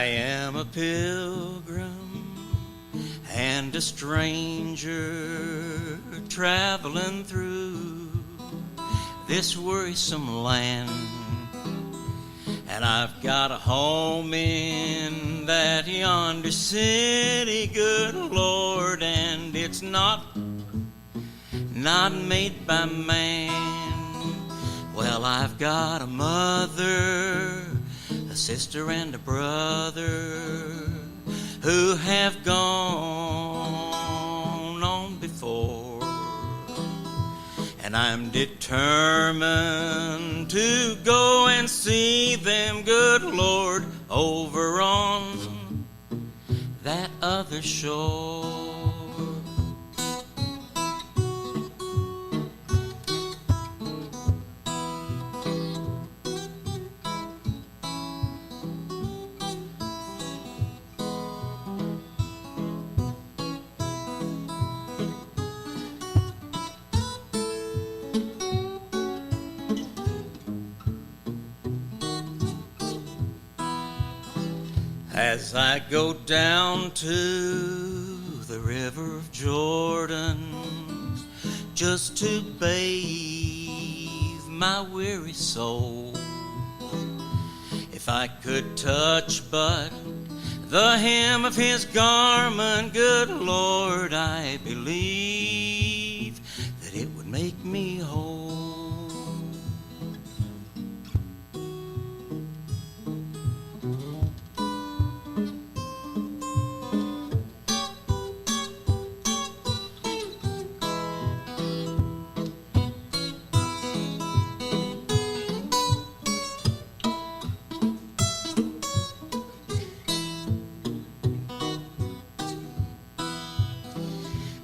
am a pilgrim and a stranger traveling through this worrisome land, and I've got a home in that yonder city, good Lord, and it's not made by man. Well, I've got a mother, a sister and a brother who have gone on before, and I'm determined to go and see them, good Lord, over on that other shore. As I go down to the river of Jordan just to bathe my weary soul, if I could touch but the hem of his garment, good Lord, I believe that it would make me whole.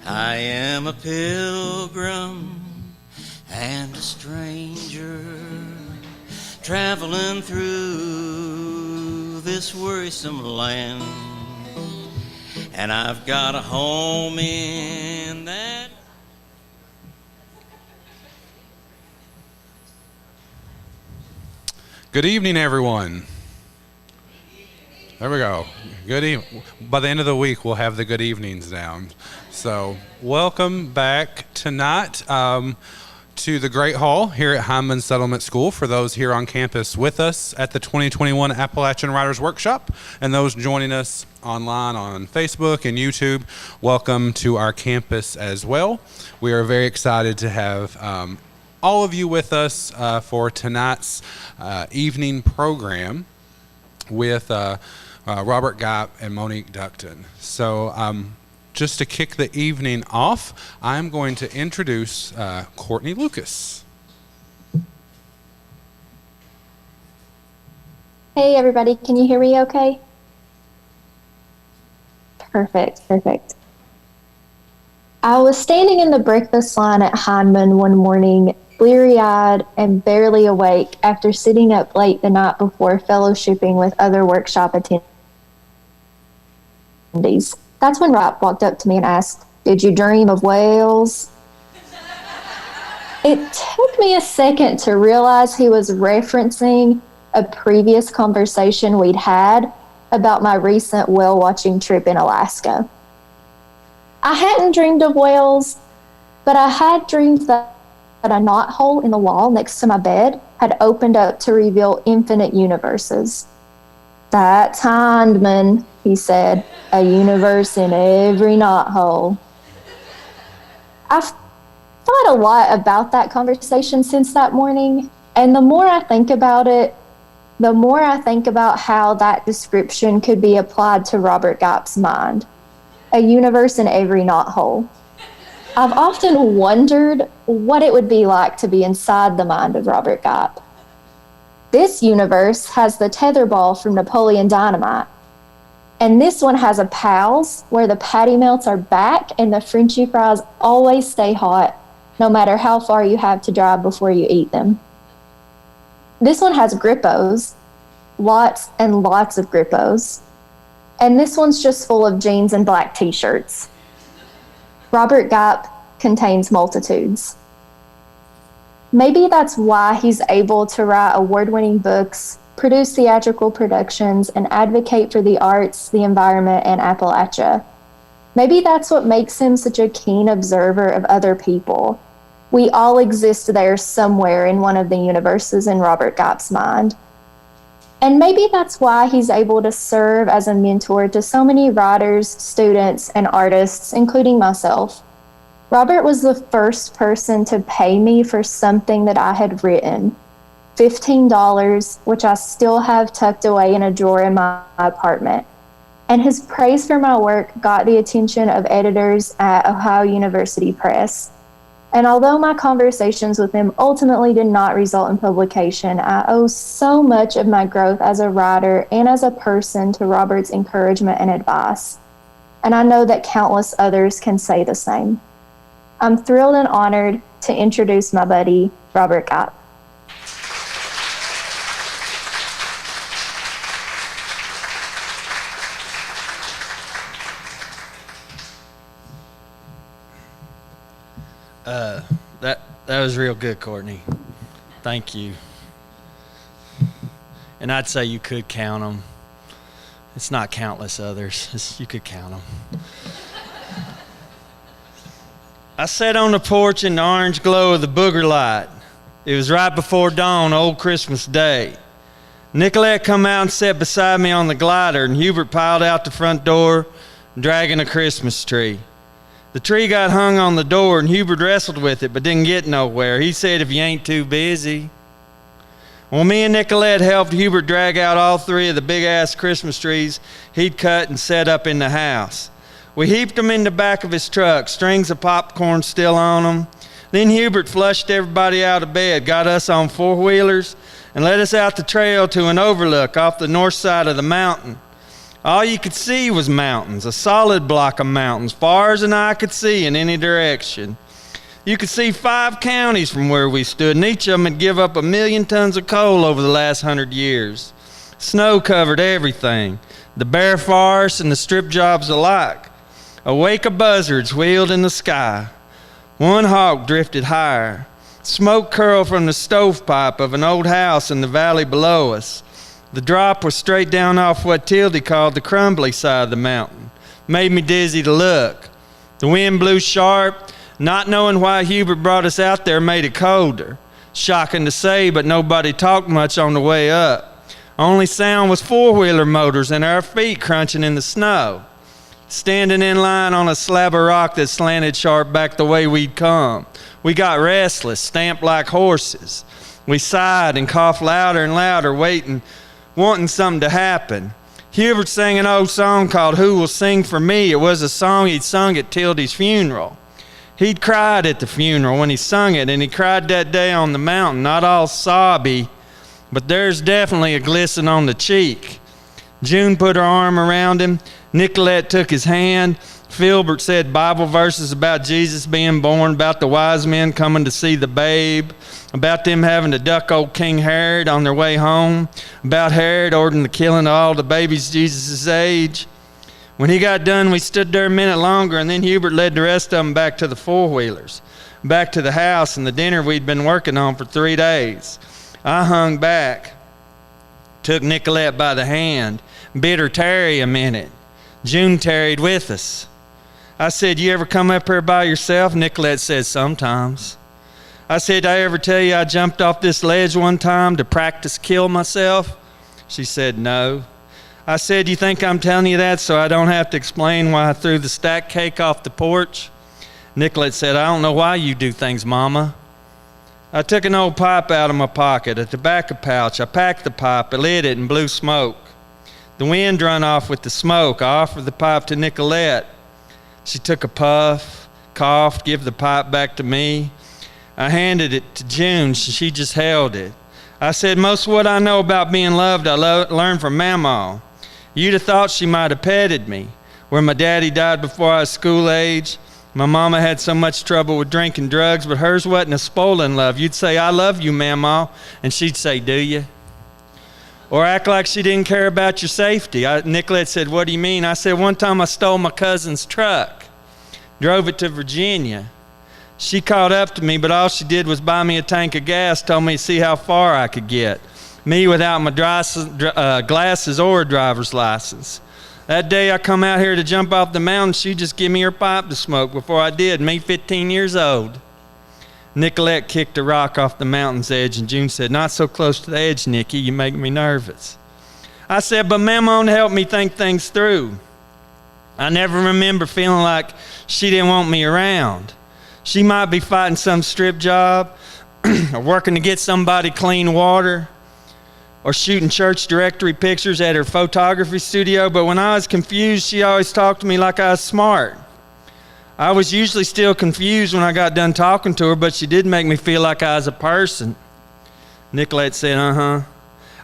I am a pilgrim and a stranger traveling through this worrisome land, and I've got a home in that. Good evening, everyone. There we go. Good evening. By the end of the week, we'll have the good evenings down. So welcome back tonight to the Great Hall here at Hyman Settlement School for those here on campus with us at the 2021 Appalachian Writers Workshop, and those joining us online on Facebook and YouTube. Welcome to our campus as well. We are very excited to have all of you with us for tonight's evening program with Robert Gipe and Monic Ductan. So just to kick the evening off, I'm going to introduce Courtney Lucas. Hey everybody, can you hear me okay? Perfect. I was standing in the breakfast line at Hyman one morning, bleary-eyed and barely awake after sitting up late the night before fellowshipping with other workshop attendees. That's when Rob walked up to me and asked, "Did you dream of whales?" It took me a second to realize he was referencing a previous conversation we'd had about my recent whale watching trip in Alaska. I hadn't dreamed of whales, but I had dreamed that a knothole in the wall next to my bed had opened up to reveal infinite universes. "That's Hindman," he said, "a universe in every knothole." I've thought a lot about that conversation since that morning, and the more I think about it, the more I think about how that description could be applied to Robert Gipe's mind. A universe in every knothole. I've often wondered what it would be like to be inside the mind of Robert Gipe. This universe has the tetherball from Napoleon Dynamite, and this one has a Pal's where the patty melts are back and the Frenchy fries always stay hot, no matter how far you have to drive before you eat them. This one has Grippos, lots and lots of Grippos, and this one's just full of jeans and black t-shirts. Robert Gipe contains multitudes. Maybe that's why he's able to write award-winning books, produce theatrical productions, and advocate for the arts, the environment, and Appalachia. Maybe that's what makes him such a keen observer of other people. We all exist there somewhere in one of the universes in Robert Gipe's mind. And maybe that's why he's able to serve as a mentor to so many writers, students, and artists, including myself. Robert was the first person to pay me for something that I had written, $15, which I still have tucked away in a drawer in my apartment. And his praise for my work got the attention of editors at Ohio University Press. And although my conversations with him ultimately did not result in publication, I owe so much of my growth as a writer and as a person to Robert's encouragement and advice. And I know that countless others can say the same. I'm thrilled and honored to introduce my buddy, Robert Gipe. That was real good, Courtney. Thank you. And I'd say you could count them. It's not countless others. You could count them. I sat on the porch in the orange glow of the booger light. It was right before dawn, old Christmas Day. Nicolette come out and sat beside me on the glider, and Hubert piled out the front door, dragging a Christmas tree. The tree got hung on the door, and Hubert wrestled with it, but didn't get nowhere. He said, if you ain't too busy. Well, me and Nicolette helped Hubert drag out all three of the big-ass Christmas trees he'd cut and set up in the house. We heaped them in the back of his truck, strings of popcorn still on them. Then Hubert flushed everybody out of bed, got us on four-wheelers, and led us out the trail to an overlook off the north side of the mountain. All you could see was mountains, a solid block of mountains, far as an eye could see in any direction. You could see 5 counties from where we stood, and each of them had give up 1 million tons of coal over the last 100 years. Snow covered everything, the bare forests and the strip jobs alike. A wake of buzzards wheeled in the sky. One hawk drifted higher. Smoke curled from the stovepipe of an old house in the valley below us. The drop was straight down off what Tildy called the crumbly side of the mountain. Made me dizzy to look. The wind blew sharp. Not knowing why Hubert brought us out there made it colder. Shocking to say, but nobody talked much on the way up. Only sound was four-wheeler motors and our feet crunching in the snow. Standing in line on a slab of rock that slanted sharp back the way we'd come. We got restless, stamped like horses. We sighed and coughed louder and louder, wanting something to happen. Hubert sang an old song called Who Will Sing For Me? It was a song he'd sung at Tildy's funeral. He'd cried at the funeral when he sung it, and he cried that day on the mountain, not all sobby, but there's definitely a glisten on the cheek. June put her arm around him. Nicolette took his hand. Filbert said Bible verses about Jesus being born, about the wise men coming to see the babe, about them having to duck old King Herod on their way home, about Herod ordering the killing of all the babies Jesus' age. When he got done, we stood there a minute longer, and then Hubert led the rest of them back to the four-wheelers, back to the house and the dinner we'd been working on for 3 days. I hung back, took Nicolette by the hand, bid her tarry a minute. June tarried with us. I said, you ever come up here by yourself? Nicolette said, sometimes. I said, did I ever tell you I jumped off this ledge one time to practice kill myself? She said, no. I said, you think I'm telling you that so I don't have to explain why I threw the stacked cake off the porch? Nicolette said, I don't know why you do things, Mama. I took an old pipe out of my pocket, a tobacco pouch. I packed the pipe, I lit it, and blew smoke. The wind run off with the smoke. I offered the pipe to Nicolette. She took a puff, coughed, gave the pipe back to me. I handed it to June. She just held it. I said, most of what I know about being loved, I learned from Mamaw. You'd have thought she might have petted me. Where my daddy died before I was school age, my mama had so much trouble with drinking drugs, but hers wasn't a spoiling love. You'd say, I love you, Mamaw, and she'd say, do you? Or act like she didn't care about your safety. Nicolette said, what do you mean? I said, one time I stole my cousin's truck, drove it to Virginia. She caught up to me, but all she did was buy me a tank of gas, told me to see how far I could get. Me without my glasses or a driver's license. That day I come out here to jump off the mountain, she just give me her pipe to smoke before I did, me 15 years old. Nicolette kicked a rock off the mountain's edge, and June said, "Not so close to the edge, Nicky, you make me nervous." I said, "But Mama helped me think things through." I never remember feeling like she didn't want me around. She might be fighting some strip job, or working to get somebody clean water, or shooting church directory pictures at her photography studio, but when I was confused, she always talked to me like I was smart. I was usually still confused when I got done talking to her, but she did make me feel like I was a person. Nicolette said, "Uh-huh."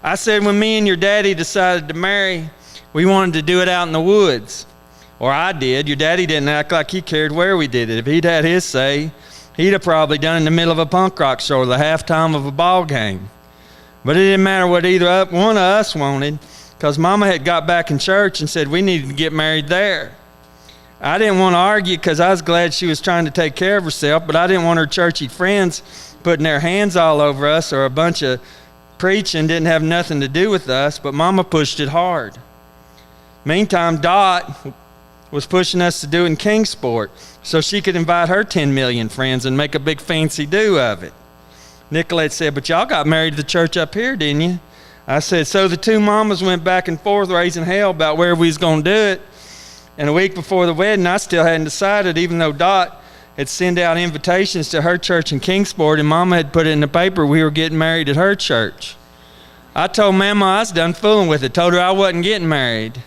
I said, "When me and your daddy decided to marry, we wanted to do it out in the woods." Or I did. Your daddy didn't act like he cared where we did it. If he'd had his say, he'd have probably done it in the middle of a punk rock show or the halftime of a ball game. But it didn't matter what either one of us wanted, because Mama had got back in church and said we needed to get married there. I didn't want to argue because I was glad she was trying to take care of herself, but I didn't want her churchy friends putting their hands all over us, or a bunch of preaching didn't have nothing to do with us, but Mama pushed it hard. Meantime, Dot was pushing us to do it in Kingsport so she could invite her 10 million friends and make a big fancy do of it. Nicolette said, "But y'all got married to the church up here, didn't you?" I said, "So the two mamas went back and forth raising hell about where we was going to do it. And a week before the wedding, I still hadn't decided, even though Dot had sent out invitations to her church in Kingsport and Mama had put it in the paper we were getting married at her church. I told Mama I was done fooling with it, told her I wasn't getting married.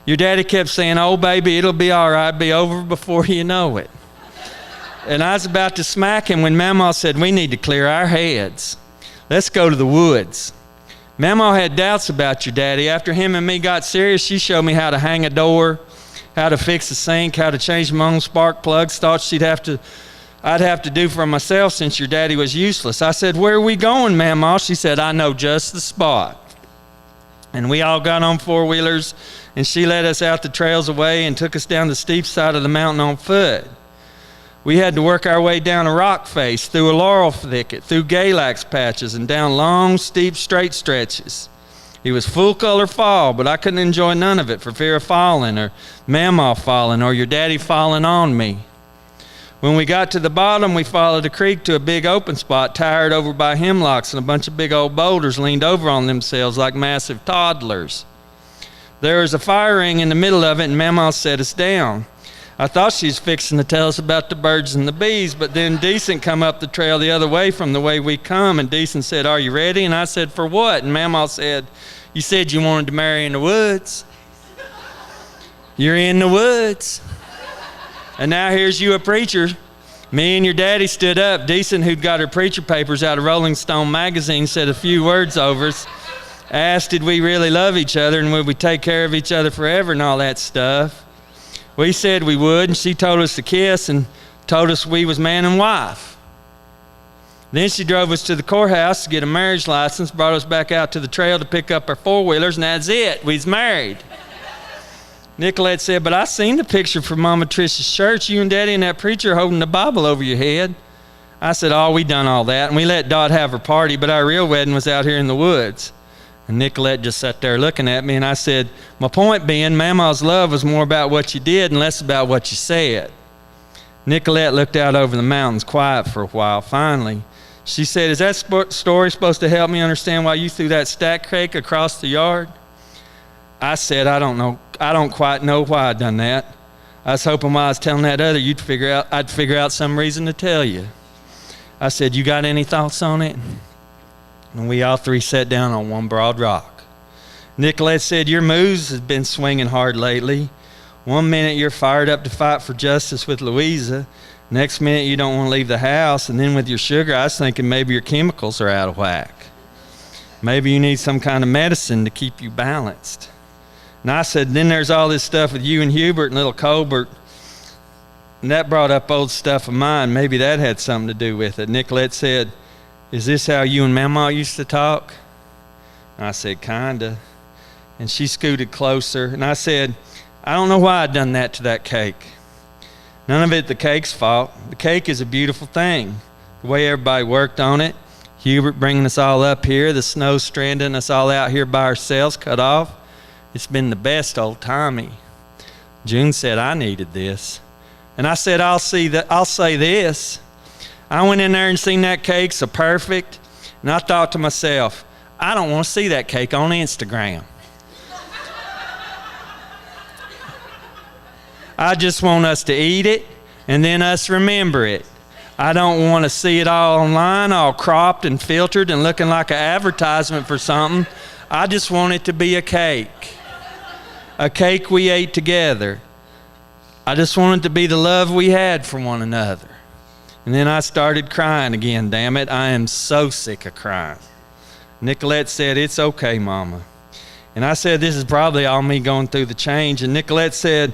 Your daddy kept saying, 'Oh, baby, it'll be all right, be over before you know it.' And I was about to smack him when Mama said, 'We need to clear our heads. Let's go to the woods.' Mama had doubts about your daddy. After him and me got serious, she showed me how to hang a door, how to fix a sink, how to change my own spark plugs. Thought I'd have to do for myself since your daddy was useless. I said, 'Where are we going, Mama?' She said, 'I know just the spot.' And we all got on four-wheelers, and she led us out the trails away and took us down the steep side of the mountain on foot. We had to work our way down a rock face, through a laurel thicket, through galax patches, and down long, steep, straight stretches. It was full-color fall, but I couldn't enjoy none of it for fear of falling, or Mama falling, or your daddy falling on me. When we got to the bottom, we followed a creek to a big open spot, tired over by hemlocks, and a bunch of big old boulders leaned over on themselves like massive toddlers. There was a fire ring in the middle of it, and Mama set us down. I thought she was fixing to tell us about the birds and the bees, but then Decent come up the trail the other way from the way we come, and Decent said, "Are you ready?" And I said, "For what?" And Mama said, "You said you wanted to marry in the woods. You're in the woods. And now here's you a preacher." Me and your daddy stood up. Decent, who'd got her preacher papers out of Rolling Stone magazine, said a few words over us, asked did we really love each other and would we take care of each other forever and all that stuff. We said we would, and she told us to kiss and told us we was man and wife. Then she drove us to the courthouse to get a marriage license, brought us back out to the trail to pick up our four-wheelers, and that's it. We's married. Nicolette said, "But I seen the picture from Mama Trish's church, you and Daddy and that preacher holding the Bible over your head." I said, "Oh, we done all that, and we let Dot have her party, but our real wedding was out here in the woods." And Nicolette just sat there looking at me, and I said, "My point being, Mama's love was more about what you did and less about what you said." Nicolette looked out over the mountains, quiet for a while. Finally, she said, "Is that story supposed to help me understand why you threw that stack cake across the yard?" I said, I don't quite know why I done that. I was hoping while I was telling that other, I'd figure out some reason to tell you." I said, "You got any thoughts on it?" And we all three sat down on one broad rock. Nicolette said, "Your moves has been swinging hard lately. One minute you're fired up to fight for justice with Louisa. Next minute you don't want to leave the house. And then with your sugar, I was thinking maybe your chemicals are out of whack. Maybe you need some kind of medicine to keep you balanced." And I said, "Then there's all this stuff with you and Hubert and little Colbert. And that brought up old stuff of mine. Maybe that had something to do with it." Nicolette said, "Is this how you and Mama used to talk?" And I said, "Kinda." And she scooted closer. And I said, "I don't know why I done that to that cake. None of it the cake's fault. The cake is a beautiful thing. The way everybody worked on it. Hubert bringing us all up here, the snow stranding us all out here by ourselves, cut off. It's been the best old timey. June said, I needed this. And I said, I'll say this. I went in there and seen that cake so perfect, and I thought to myself, I don't want to see that cake on Instagram. I just want us to eat it and then us remember it. I don't want to see it all online, all cropped and filtered and looking like an advertisement for something. I just want it to be a cake we ate together. I just want it to be the love we had for one another. And then I started crying again, damn it. I am so sick of crying. Nicolette said, it's okay, Mama. And I said, this is probably all me going through the change. And Nicolette said,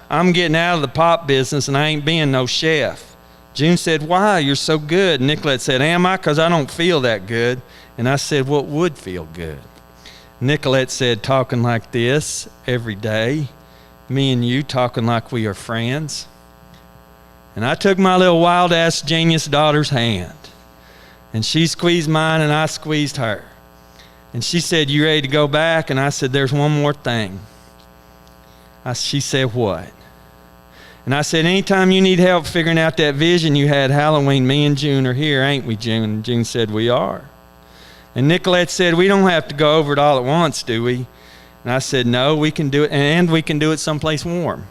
I'm getting out of the pop business and I ain't being no chef. June said, why? You're so good. Nicolette said, am I? Because I don't feel that good. And I said, what would feel good? Nicolette said, talking like this every day. Me and you talking like we are friends. And I took my little wild-ass genius daughter's hand. And she squeezed mine and I squeezed her. And she said, you ready to go back? And I said, there's one more thing. She said, what? And I said, anytime you need help figuring out that vision you had Halloween, me and June are here, ain't we, June? And June said, we are. And Nicolette said, we don't have to go over it all at once, do we? And I said, no, we can do it, and we can do it someplace warm.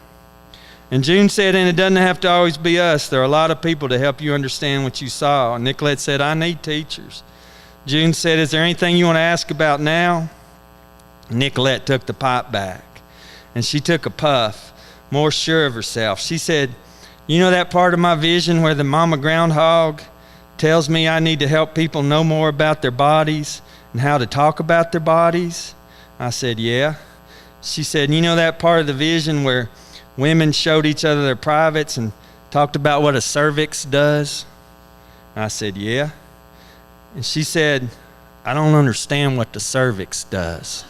And June said, and it doesn't have to always be us. There are a lot of people to help you understand what you saw. And Nicolette said, I need teachers. June said, is there anything you want to ask about now? Nicolette took the pipe back, and she took a puff, more sure of herself. She said, you know that part of my vision where the mama groundhog tells me I need to help people know more about their bodies and how to talk about their bodies? I said, yeah. She said, you know that part of the vision where women showed each other their privates and talked about what a cervix does? I said, yeah. And she said, I don't understand what the cervix does.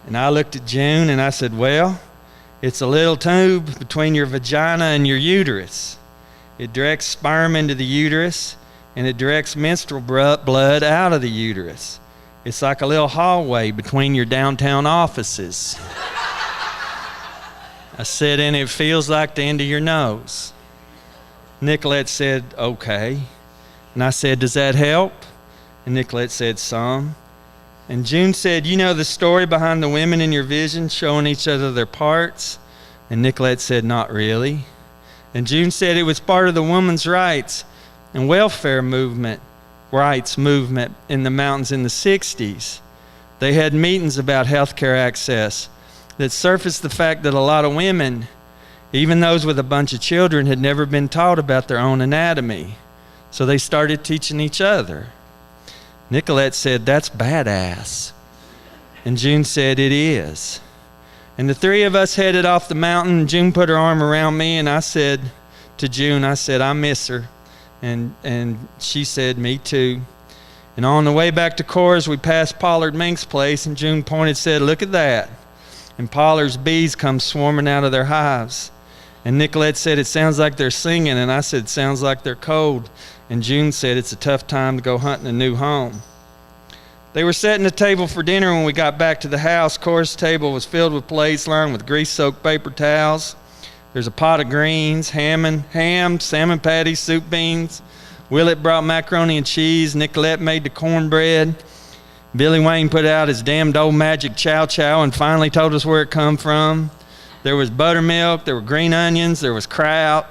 And I looked at June and I said, well, it's a little tube between your vagina and your uterus. It directs sperm into the uterus and it directs menstrual blood out of the uterus. It's like a little hallway between your downtown offices. I said, and it feels like the end of your nose. Nicolette said, okay. And I said, does that help? And Nicolette said, some. And June said, you know the story behind the women in your vision showing each other their parts? And Nicolette said, not really. And June said it was part of the women's rights and welfare movement in the mountains in the 60s. They had meetings about healthcare access that surfaced the fact that a lot of women, even those with a bunch of children, had never been taught about their own anatomy. So they started teaching each other. Nicolette said, that's badass. And June said, it is. And the three of us headed off the mountain, and June put her arm around me, and I said to June, I said, I miss her. And she said, me too. And on the way back to Cora's, we passed Pollard Mink's place, and June pointed and said, look at that. And Pollard's bees come swarming out of their hives. And Nicolette said, it sounds like they're singing, and I said, it sounds like they're cold. And June said, it's a tough time to go hunting a new home. They were setting the table for dinner when we got back to the house. Cora's table was filled with plates lined with grease-soaked paper towels. There's a pot of greens, ham, salmon patties, soup beans. Willett brought macaroni and cheese. Nicolette made the cornbread. Billy Wayne put out his damned old magic chow chow and finally told us where it come from. There was buttermilk, there were green onions, there was kraut,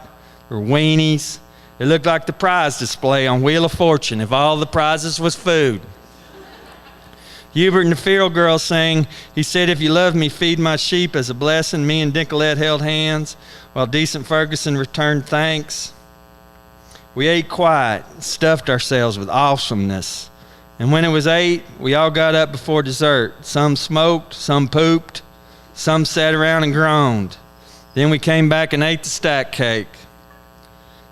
there were weenies. It looked like the prize display on Wheel of Fortune if all the prizes was food. Hubert and the Feral Girl sang, he said, if you love me, feed my sheep as a blessing. Me and Nicolette held hands while Decent Ferguson returned thanks. We ate quiet, stuffed ourselves with awesomeness. And when it was 8, we all got up before dessert. Some smoked, some pooped, some sat around and groaned. Then we came back and ate the stack cake.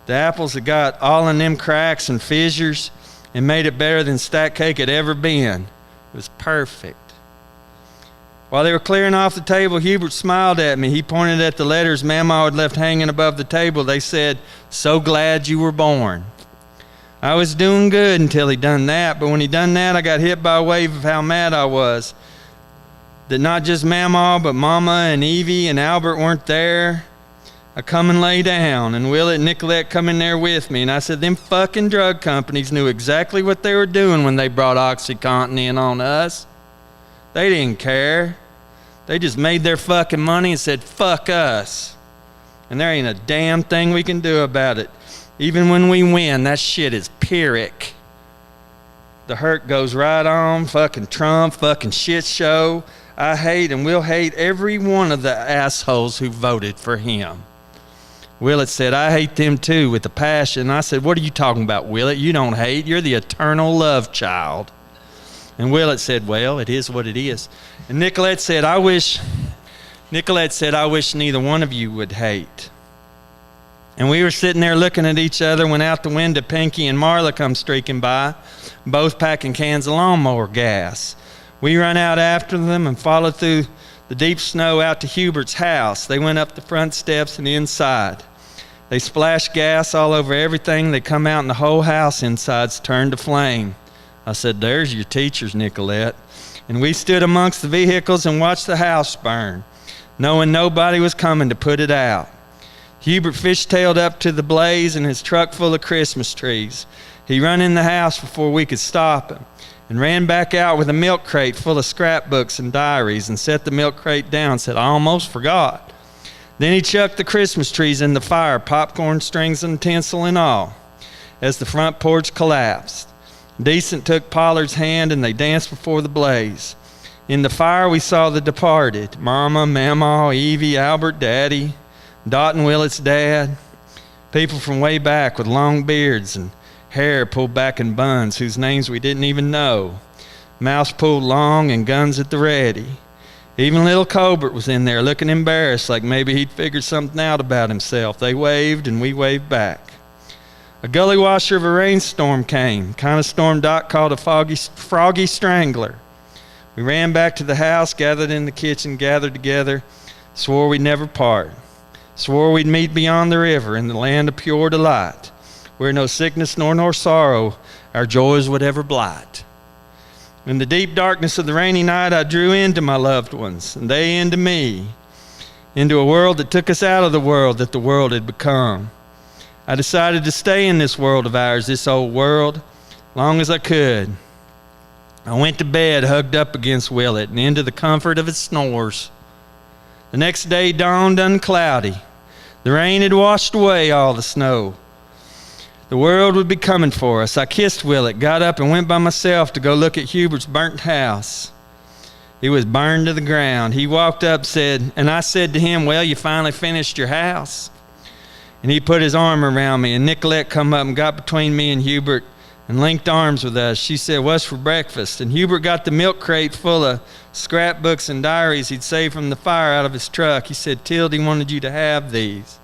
The apples had got all in them cracks and fissures and made it better than stack cake had ever been. It was perfect. While they were clearing off the table, Hubert smiled at me. He pointed at the letters Mama had left hanging above the table. They said, so glad you were born. I was doing good until he done that, but when he done that, I got hit by a wave of how mad I was. That not just Mama, but Mama and Evie and Albert weren't there. I come and lay down, and Willett and Nicolette come in there with me, and I said, them fucking drug companies knew exactly what they were doing when they brought OxyContin in on us. They didn't care. They just made their fucking money and said, fuck us. And there ain't a damn thing we can do about it. Even when we win, that shit is Pyrrhic. The hurt goes right on, fucking Trump, fucking shit show. I hate and will hate every one of the assholes who voted for him. Willett said, I hate them too with a passion. I said, what are you talking about, Willett? You don't hate. You're the eternal love child. And Willett said, well, it is what it is. And Nicolette said, I wish neither one of you would hate. And we were sitting there looking at each other when out the window Pinky and Marla come streaking by, both packing cans of lawnmower gas. We run out after them and followed through the deep snow out to Hubert's house. They went up the front steps and inside. They splashed gas all over everything. They come out and the whole house inside's turned to flame. I said, there's your teachers, Nicolette. And we stood amongst the vehicles and watched the house burn, knowing nobody was coming to put it out. Hubert fishtailed up to the blaze in his truck full of Christmas trees. He run in the house before we could stop him and ran back out with a milk crate full of scrapbooks and diaries and set the milk crate down and said, I almost forgot. Then he chucked the Christmas trees in the fire, popcorn strings and tinsel and all, as the front porch collapsed. Decent took Pollard's hand and they danced before the blaze. In the fire we saw the departed, Mama, Mama, Evie, Albert, Daddy, Dot and Willett's dad, people from way back with long beards and hair pulled back in buns whose names we didn't even know, mouths pulled long and guns at the ready. Even little Colbert was in there looking embarrassed like maybe he'd figured something out about himself. They waved and we waved back. A gully washer of a rainstorm came, kind of storm Doc called a froggy strangler. We ran back to the house, gathered in the kitchen, gathered together, swore we'd never part, swore we'd meet beyond the river in the land of pure delight, where no sickness nor sorrow our joys would ever blight. In the deep darkness of the rainy night, I drew into my loved ones, and they into me, into a world that took us out of the world that the world had become. I decided to stay in this world of ours, this old world, long as I could. I went to bed hugged up against Willett and into the comfort of his snores. The next day dawned uncloudy. The rain had washed away all the snow. The world would be coming for us. I kissed Willett, got up and went by myself to go look at Hubert's burnt house. It was burned to the ground. He walked up, and I said to him, well, you finally finished your house? And he put his arm around me, and Nicolette come up and got between me and Hubert and linked arms with us. She said, what's for breakfast? And Hubert got the milk crate full of scrapbooks and diaries he'd saved from the fire out of his truck. He said, Tildy wanted you to have these.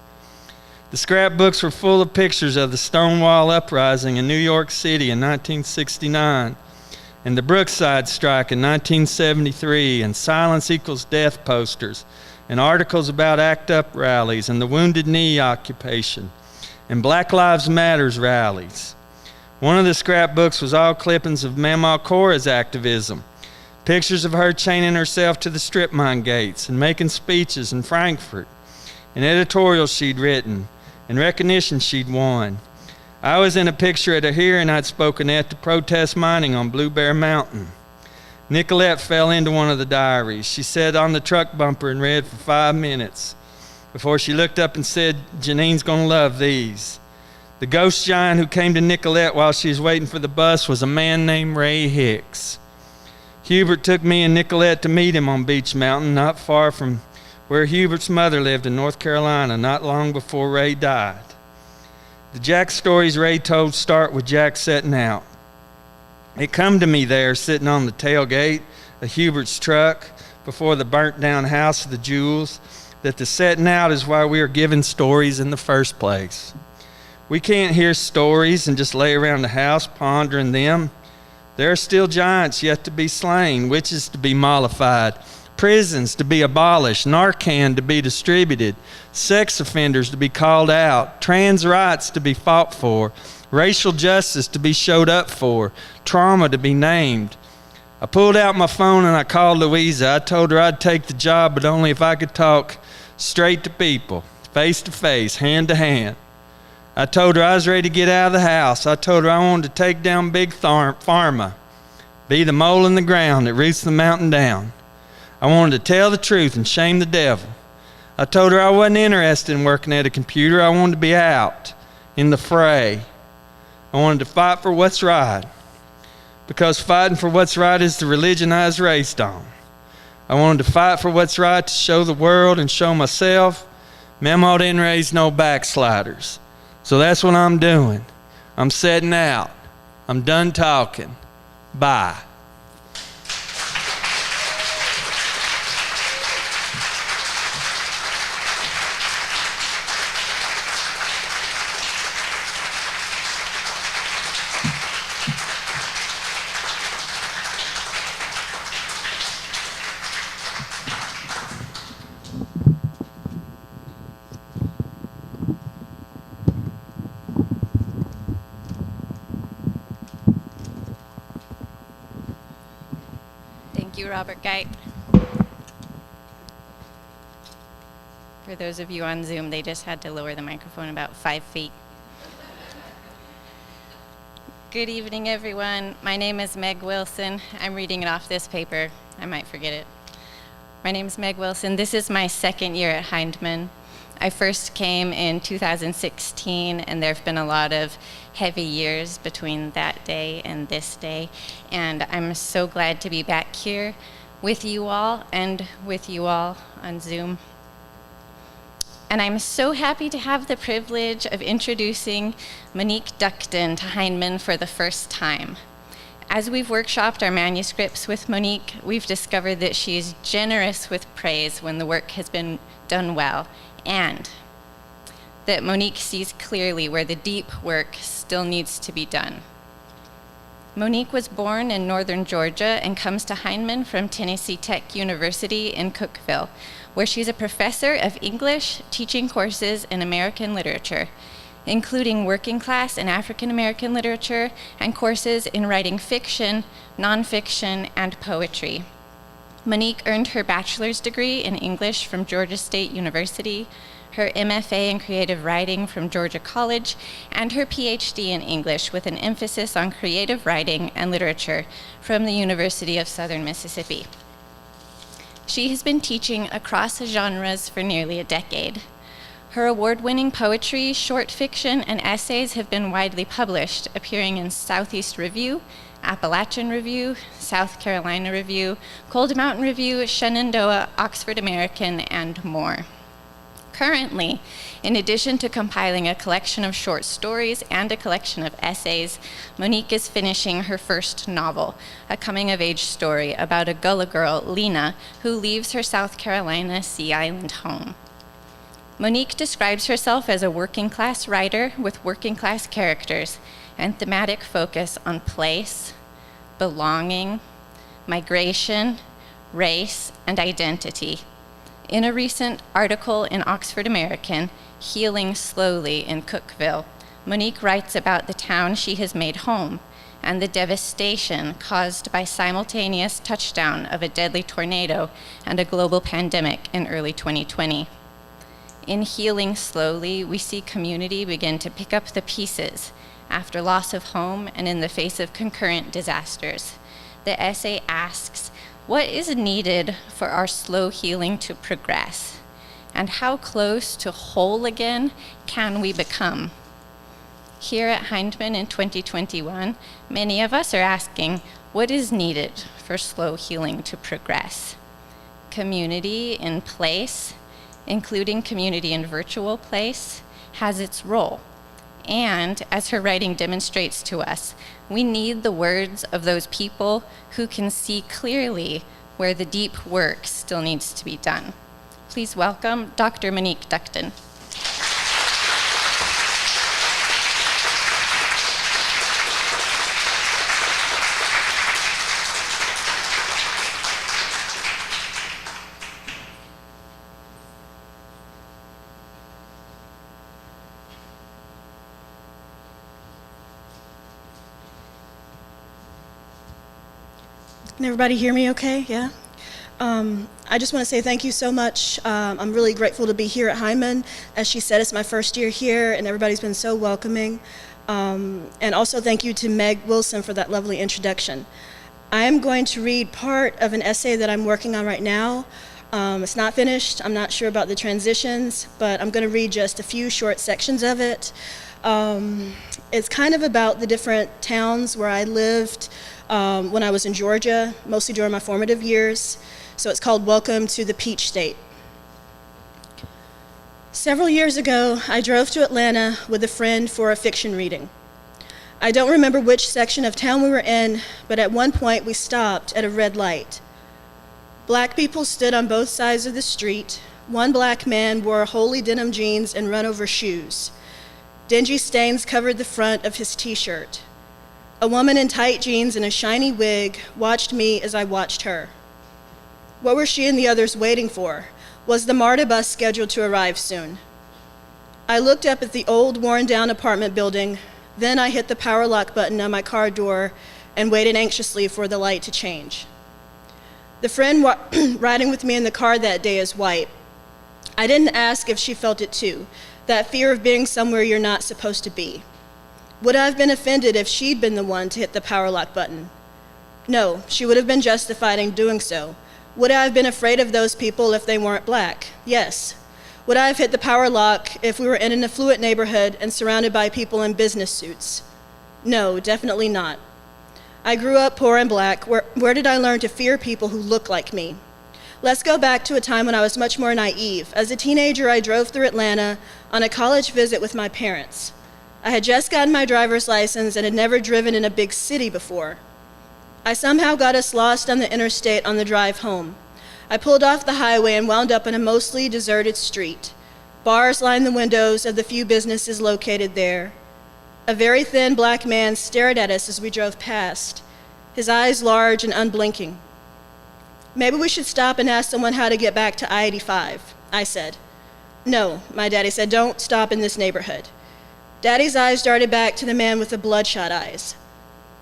The scrapbooks were full of pictures of the Stonewall Uprising in New York City in 1969, and the Brookside Strike in 1973, and Silence Equals Death posters, and articles about ACT UP rallies, and the Wounded Knee occupation, and Black Lives Matters rallies. One of the scrapbooks was all clippings of Mama Cora's activism, pictures of her chaining herself to the strip mine gates and making speeches in Frankfurt, and editorials she'd written, and recognition she'd won. I was in a picture at a hearing I'd spoken at to protest mining on Blue Bear Mountain. Nicolette fell into one of the diaries. She sat on the truck bumper and read for 5 minutes before she looked up and said, Janine's gonna love these. The ghost giant who came to Nicolette while she was waiting for the bus was a man named Ray Hicks. Hubert took me and Nicolette to meet him on Beach Mountain, not far from where Hubert's mother lived in North Carolina, not long before Ray died. The Jack stories Ray told start with Jack setting out. It come to me there, sitting on the tailgate of Hubert's truck before the burnt-down house of the Jewels, that the setting out is why we are given stories in the first place. We can't hear stories and just lay around the house pondering them. There are still giants yet to be slain, witches to be mollified, prisons to be abolished, Narcan to be distributed, sex offenders to be called out, trans rights to be fought for, racial justice to be showed up for, trauma to be named. I pulled out my phone and I called Louisa. I told her I'd take the job, but only if I could talk straight to people, face to face, hand to hand. I told her I was ready to get out of the house. I told her I wanted to take down Big Pharma, be the mole in the ground that roots the mountain down. I wanted to tell the truth and shame the devil. I told her I wasn't interested in working at a computer. I wanted to be out in the fray. I wanted to fight for what's right, because fighting for what's right is the religion I was raised on. I wanted to fight for what's right, to show the world and show myself, Mama didn't raise no backsliders. So that's what I'm doing. I'm setting out. I'm done talking. Bye. Thank you, Robert Gipe. For those of you on Zoom, they just had to lower the microphone about 5 feet. Good evening, everyone. My name is Meg Wilson. I'm reading it off this paper. I might forget it. My name is Meg Wilson. This is my second year at Hindman. I first came in 2016, and there have been a lot of heavy years between that day and this day. And I'm so glad to be back here with you all and with you all on Zoom. And I'm so happy to have the privilege of introducing Monic Ductan to Hindman for the first time. As we've workshopped our manuscripts with Monic, we've discovered that she is generous with praise when the work has been done well, and that Monic sees clearly where the deep work still needs to be done. Monic was born in northern Georgia and comes to Hindman from Tennessee Tech University in Cookeville, where she's a professor of English, teaching courses in American literature, including working class and African American literature, and courses in writing fiction, nonfiction, and poetry. Monic earned her bachelor's degree in English from Georgia State University, her MFA in creative writing from Georgia College, and her PhD in English with an emphasis on creative writing and literature from the University of Southern Mississippi. She has been teaching across genres for nearly a decade. Her award-winning poetry, short fiction, and essays have been widely published, appearing in Southeast Review, Appalachian Review, South Carolina Review, Cold Mountain Review, Shenandoah, Oxford American, and more. Currently, in addition to compiling a collection of short stories and a collection of essays, Monic is finishing her first novel, a coming-of-age story about a Gullah girl, Lena, who leaves her South Carolina Sea Island home. Monic describes herself as a working-class writer with working-class characters and thematic focus on place, belonging, migration, race, and identity. In a recent article in Oxford American, Healing Slowly in Cookeville, Monic writes about the town she has made home and the devastation caused by simultaneous touchdown of a deadly tornado and a global pandemic in early 2020. In Healing Slowly, we see community begin to pick up the pieces after loss of home and in the face of concurrent disasters. The essay asks, what is needed for our slow healing to progress? And how close to whole again can we become? Here at Hindman in 2021, many of us are asking, what is needed for slow healing to progress? Community in place, including community in virtual place, has its role. And as her writing demonstrates to us, we need the words of those people who can see clearly where the deep work still needs to be done. Please welcome Dr. Monic Ductan. Can everybody hear me okay? Yeah? I just want to say thank you so much. I'm really grateful to be here at Hyman. As she said, it's my first year here, and everybody's been so welcoming. And also thank you to Meg Wilson for that lovely introduction. I am going to read part of an essay that I'm working on right now. It's not finished. I'm not sure about the transitions, but I'm going to read just a few short sections of it. It's kind of about the different towns where I lived when I was in Georgia, mostly during my formative years. So it's called Welcome to the Peach State. Several years ago, I drove to Atlanta with a friend for a fiction reading. I don't remember which section of town we were in, but at one point we stopped at a red light. Black people stood on both sides of the street. One black man wore holey denim jeans and run-over shoes. Dingy stains covered the front of his t-shirt. A woman in tight jeans and a shiny wig watched me as I watched her. What were she and the others waiting for? Was the MARTA bus scheduled to arrive soon? I looked up at the old, worn-down apartment building. Then I hit the power lock button on my car door and waited anxiously for the light to change. The friend riding with me in the car that day is white. I didn't ask if she felt it too, that fear of being somewhere you're not supposed to be. Would I have been offended if she'd been the one to hit the power lock button? No, she would have been justified in doing so. Would I have been afraid of those people if they weren't black? Yes. Would I have hit the power lock if we were in an affluent neighborhood and surrounded by people in business suits? No, definitely not. I grew up poor and black. Where did I learn to fear people who look like me? Let's go back to a time when I was much more naive. As a teenager, I drove through Atlanta on a college visit with my parents. I had just gotten my driver's license and had never driven in a big city before. I somehow got us lost on the interstate on the drive home. I pulled off the highway and wound up on a mostly deserted street. Bars lined the windows of the few businesses located there. A very thin black man stared at us as we drove past, his eyes large and unblinking. Maybe we should stop and ask someone how to get back to I-85, I said. No, my daddy said, don't stop in this neighborhood. Daddy's eyes darted back to the man with the bloodshot eyes.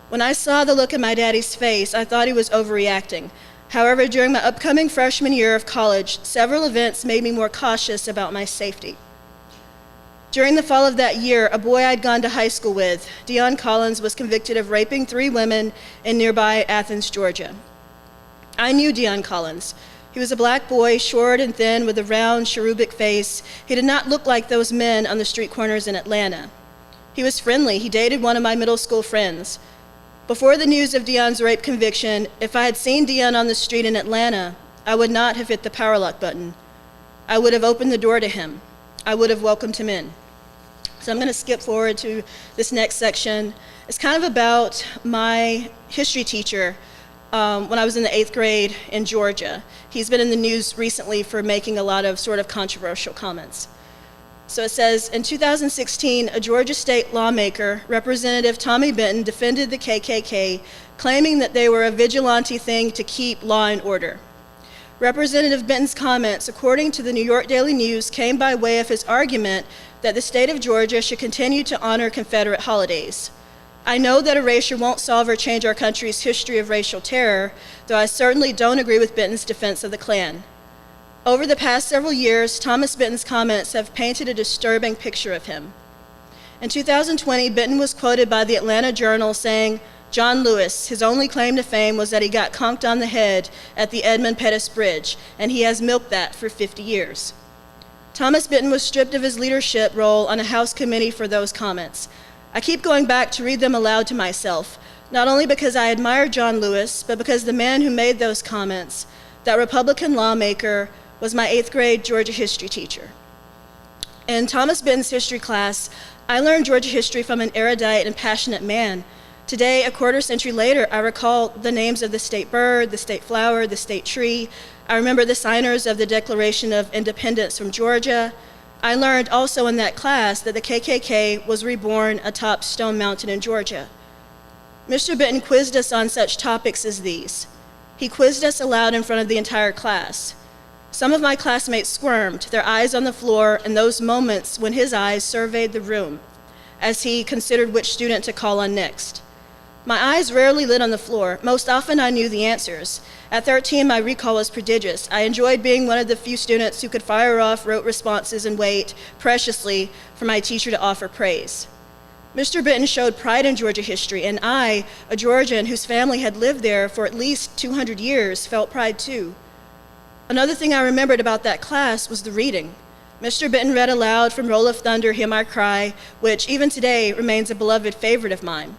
When I saw the look in my daddy's face, I thought he was overreacting. However, during my upcoming freshman year of college, several events made me more cautious about my safety. During the fall of that year, a boy I'd gone to high school with, Dion Collins, was convicted of raping 3 women in nearby Athens, Georgia. I knew Dion Collins. He was a black boy, short and thin, with a round, cherubic face. He did not look like those men on the street corners in Atlanta. He was friendly. He dated one of my middle school friends. Before the news of Dion's rape conviction, if I had seen Dion on the street in Atlanta, I would not have hit the power lock button. I would have opened the door to him. I would have welcomed him in. So I'm going to skip forward to this next section. It's kind of about my history teacher when I was in the 8th grade in Georgia. He's been in the news recently for making a lot of sort of controversial comments. So it says, in 2016, a Georgia state lawmaker, Representative Tommy Benton, defended the KKK, claiming that they were a vigilante thing to keep law and order. Representative Benton's comments, according to the New York Daily News, came by way of his argument that the state of Georgia should continue to honor Confederate holidays. I know that erasure won't solve or change our country's history of racial terror, though I certainly don't agree with Benton's defense of the Klan. Over the past several years, Thomas Benton's comments have painted a disturbing picture of him. In 2020, Benton was quoted by the Atlanta Journal saying, John Lewis, his only claim to fame was that he got conked on the head at the Edmund Pettus Bridge, and he has milked that for 50 years. Thomas Benton was stripped of his leadership role on a House committee for those comments. I keep going back to read them aloud to myself, not only because I admire John Lewis, but because the man who made those comments, that Republican lawmaker, was my 8th grade Georgia history teacher. In Thomas Benton's history class, I learned Georgia history from an erudite and passionate man. Today, a quarter century later, I recall the names of the state bird, the state flower, the state tree. I remember the signers of the Declaration of Independence from Georgia. I learned also in that class that the KKK was reborn atop Stone Mountain in Georgia. Mr. Benton quizzed us on such topics as these. He quizzed us aloud in front of the entire class. Some of my classmates squirmed, their eyes on the floor, in those moments when his eyes surveyed the room as he considered which student to call on next. My eyes rarely lit on the floor. Most often I knew the answers. At 13, my recall was prodigious. I enjoyed being one of the few students who could fire off rote responses and wait preciously for my teacher to offer praise. Mr. Benton showed pride in Georgia history, and I, a Georgian whose family had lived there for at least 200 years, felt pride too. Another thing I remembered about that class was the reading. Mr. Benton read aloud from Roll of Thunder, Hear My Cry, which even today remains a beloved favorite of mine.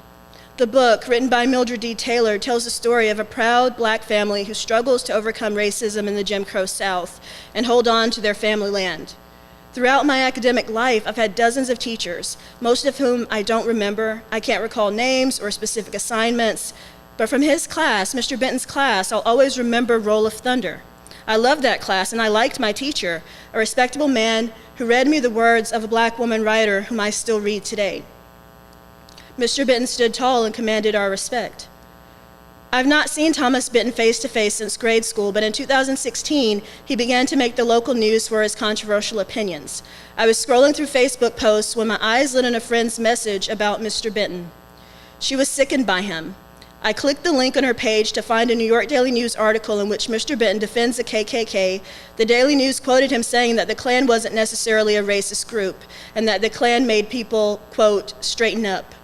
The book, written by Mildred D. Taylor, tells the story of a proud black family who struggles to overcome racism in the Jim Crow South and hold on to their family land. Throughout my academic life, I've had dozens of teachers, most of whom I don't remember. I can't recall names or specific assignments, but from his class, Mr. Benton's class, I'll always remember Roll of Thunder. I loved that class, and I liked my teacher, a respectable man who read me the words of a black woman writer whom I still read today. Mr. Benton stood tall and commanded our respect. I've not seen Thomas Benton face to face since grade school, but in 2016, he began to make the local news for his controversial opinions. I was scrolling through Facebook posts when my eyes lit on a friend's message about Mr. Benton. She was sickened by him. I clicked the link on her page to find a New York Daily News article in which Mr. Benton defends the KKK. The Daily News quoted him saying that the Klan wasn't necessarily a racist group, and that the Klan made people, quote, straighten up.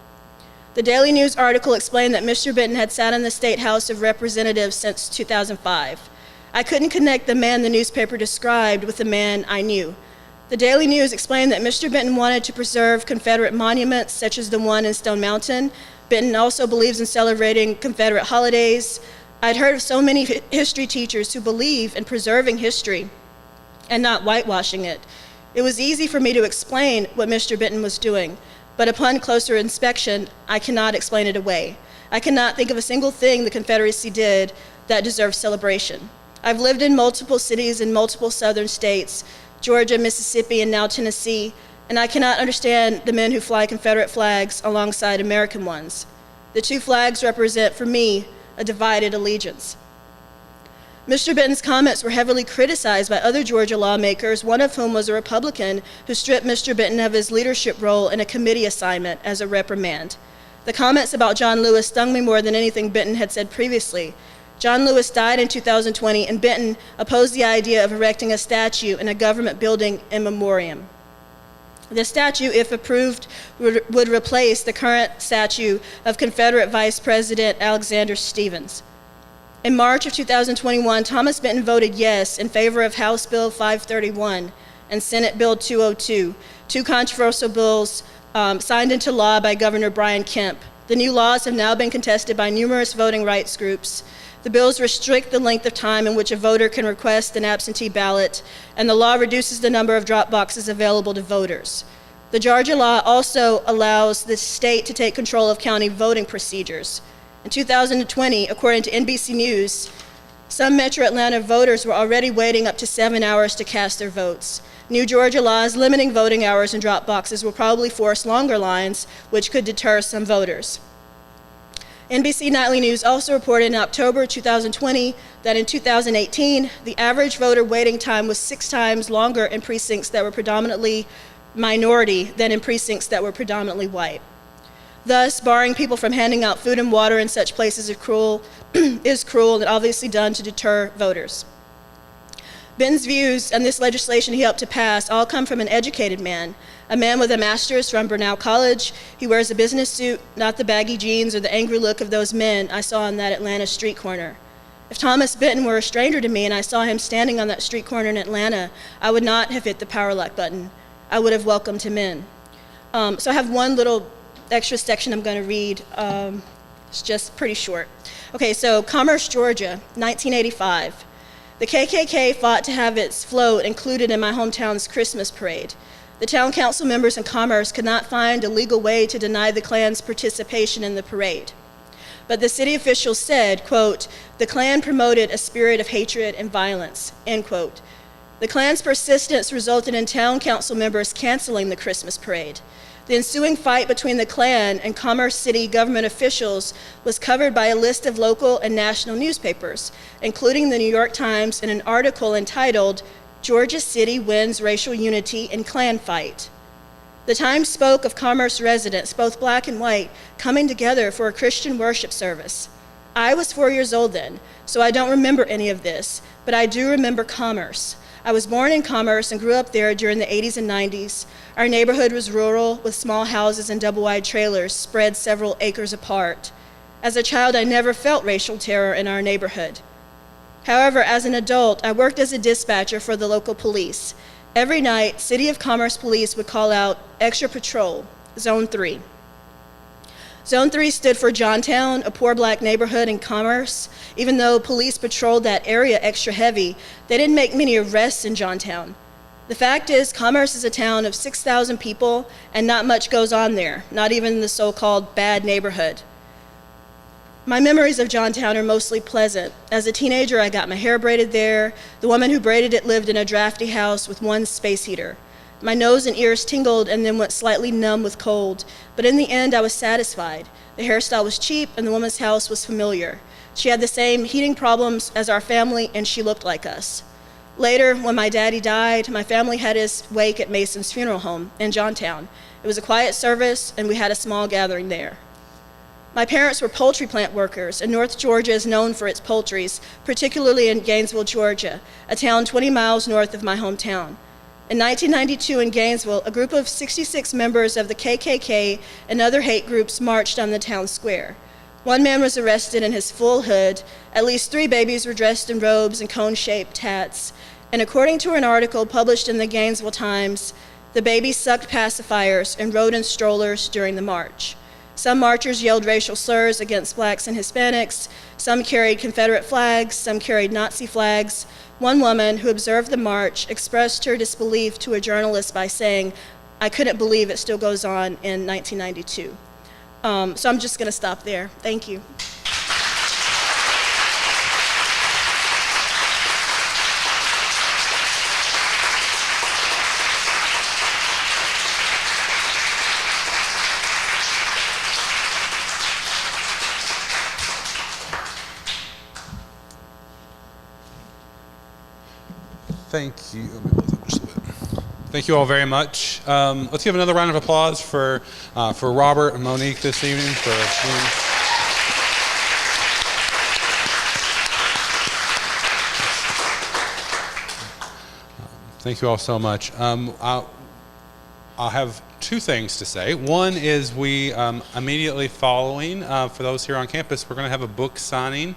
The Daily News article explained that Mr. Benton had sat in the State House of Representatives since 2005. I couldn't connect the man the newspaper described with the man I knew. The Daily News explained that Mr. Benton wanted to preserve Confederate monuments, such as the one in Stone Mountain. Benton also believes in celebrating Confederate holidays. I'd heard of so many history teachers who believe in preserving history and not whitewashing it. It was easy for me to explain what Mr. Benton was doing. But upon closer inspection, I cannot explain it away. I cannot think of a single thing the Confederacy did that deserves celebration. I've lived in multiple cities in multiple southern states, Georgia, Mississippi, and now Tennessee, and I cannot understand the men who fly Confederate flags alongside American ones. The two flags represent, for me, a divided allegiance. Mr. Benton's comments were heavily criticized by other Georgia lawmakers, one of whom was a Republican who stripped Mr. Benton of his leadership role in a committee assignment as a reprimand. The comments about John Lewis stung me more than anything Benton had said previously. John Lewis died in 2020, and Benton opposed the idea of erecting a statue in a government building in memoriam. The statue, if approved, would replace the current statue of Confederate Vice President Alexander Stephens. In March of 2021, Thomas Benton voted yes in favor of House Bill 531 and Senate Bill 202, two controversial bills signed into law by Governor Brian Kemp. The new laws have now been contested by numerous voting rights groups. The bills restrict the length of time in which a voter can request an absentee ballot, and the law reduces the number of drop boxes available to voters. The Georgia law also allows the state to take control of county voting procedures. In 2020, according to NBC News, some Metro Atlanta voters were already waiting up to 7 hours to cast their votes. New Georgia laws limiting voting hours and drop boxes will probably force longer lines, which could deter some voters. NBC Nightly News also reported in October 2020 that in 2018, the average voter waiting time was 6 times longer in precincts that were predominantly minority than in precincts that were predominantly white. Thus, barring people from handing out food and water in such places is cruel and obviously done to deter voters. Benton's views and this legislation he helped to pass all come from an educated man, a man with a master's from Burnell College. He wears a business suit, not the baggy jeans or the angry look of those men I saw on that Atlanta street corner. If Thomas Benton were a stranger to me and I saw him standing on that street corner in Atlanta, I would not have hit the power lock button. I would have welcomed him in. So I have one little extra section I'm going to read. It's just pretty short. Okay, so Commerce, Georgia, 1985. The KKK fought to have its float included in my hometown's Christmas parade. The town council members in Commerce could not find a legal way to deny the Klan's participation in the parade. But the city officials said, quote, the Klan promoted a spirit of hatred and violence, end quote. The Klan's persistence resulted in town council members canceling the Christmas parade. The ensuing fight between the Klan and Commerce City government officials was covered by a list of local and national newspapers, including the New York Times in an article entitled, Georgia City Wins Racial Unity in Klan Fight. The Times spoke of Commerce residents, both black and white, coming together for a Christian worship service. I was 4 years old then, so I don't remember any of this, but I do remember Commerce. I was born in Commerce and grew up there during the 80s and 90s. Our neighborhood was rural, with small houses and double-wide trailers spread several acres apart. As a child, I never felt racial terror in our neighborhood. However, as an adult, I worked as a dispatcher for the local police. Every night, City of Commerce police would call out extra patrol, Zone 3. Zone 3 stood for Johntown, a poor black neighborhood in Commerce. Even though police patrolled that area extra heavy, they didn't make many arrests in Johntown. The fact is, Commerce is a town of 6,000 people, and not much goes on there, not even in the so-called bad neighborhood. My memories of Johntown are mostly pleasant. As a teenager, I got my hair braided there. The woman who braided it lived in a drafty house with one space heater. My nose and ears tingled and then went slightly numb with cold, but in the end I was satisfied. The hairstyle was cheap and the woman's house was familiar. She had the same heating problems as our family and she looked like us. Later, when my daddy died, my family had his wake at Mason's funeral home in Johntown. It was a quiet service and we had a small gathering there. My parents were poultry plant workers, and North Georgia is known for its poultries, particularly in Gainesville, Georgia, a town 20 miles north of my hometown. In 1992 in Gainesville, a group of 66 members of the KKK and other hate groups marched on the town square. One man was arrested in his full hood. At least 3 babies were dressed in robes and cone-shaped hats. And according to an article published in the Gainesville Times, the babies sucked pacifiers and rode in strollers during the march. Some marchers yelled racial slurs against blacks and Hispanics. Some carried Confederate flags. Some carried Nazi flags. One woman who observed the march expressed her disbelief to a journalist by saying, "I couldn't believe it still goes on in 1992. So I'm just going to stop there. Thank you. Thank you. Let me close up just a bit. Thank you all very much. Let's give another round of applause for Robert and Monique this evening. Thank you all so much. I'll have 2 things to say. One is we immediately following, for those here on campus, we're going to have a book signing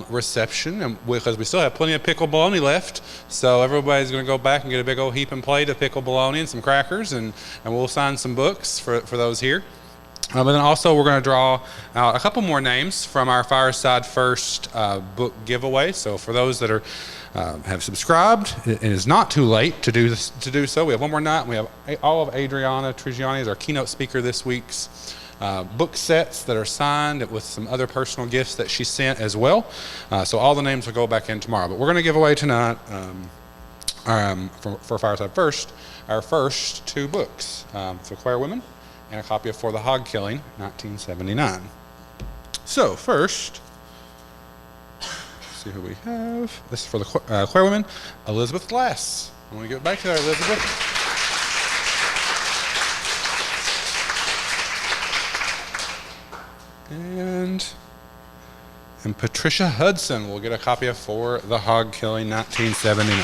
reception, and because we still have plenty of pickle bologna left, so everybody's going to go back and get a big old heap and plate of pickle bologna and some crackers, and we'll sign some books for those here. But then also we're going to draw out a couple more names from our Fireside First book giveaway. So for those that are have subscribed, it is not too late to do so. We have one more night, and we have all of Adriana Trigiani as our keynote speaker this week's book sets that are signed with some other personal gifts that she sent as well. So all the names will go back in tomorrow. But we're going to give away tonight for Fireside First our first 2 books, for Queer Women and a copy of For the Hog Killing, 1979. So first, see who we have. This is for the Queer Women, Elizabeth Glass. I want to get back to her, Elizabeth. And Patricia Hudson will get a copy of For the Hog Killing, 1979.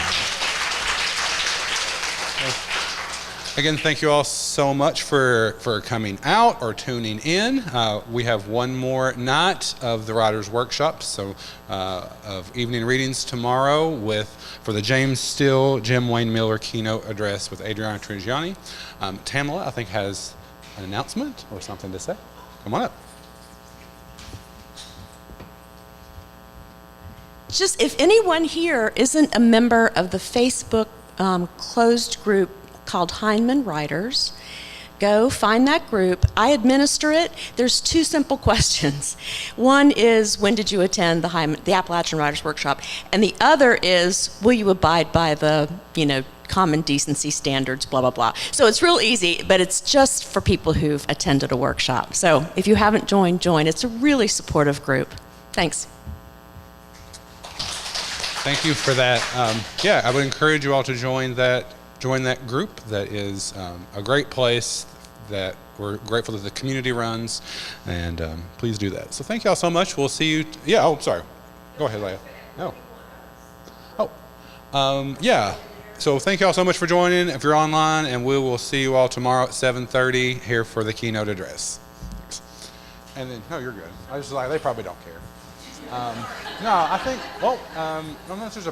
Again, thank you all so much for coming out or tuning in. We have one more night of the Writers' Workshop, so of evening readings tomorrow for the James Steele, Jim Wayne Miller keynote address with Adriana Trigiani. Tamala, I think, has an announcement or something to say. Come on up. Just if anyone here isn't a member of the Facebook closed group called Hindman Writers, go find that group. I administer it. There's 2 simple questions. One is, when did you attend the Appalachian Writers Workshop? And the other is, will you abide by the, common decency standards, blah, blah, blah. So it's real easy, but it's just for people who've attended a workshop. So if you haven't joined, join. It's a really supportive group. Thanks. Thank you for that. I would encourage you all to join that join that group. That is a great place that we're grateful that the community runs, and please do that. So thank y'all so much. We'll see you. Sorry. Go ahead, Leah. No. Yeah. So thank y'all so much for joining if you're online, and we will see you all tomorrow at 7:30 here for the keynote address. And then, no, you're good. I was just like, they probably don't care. No, I think, unless there's a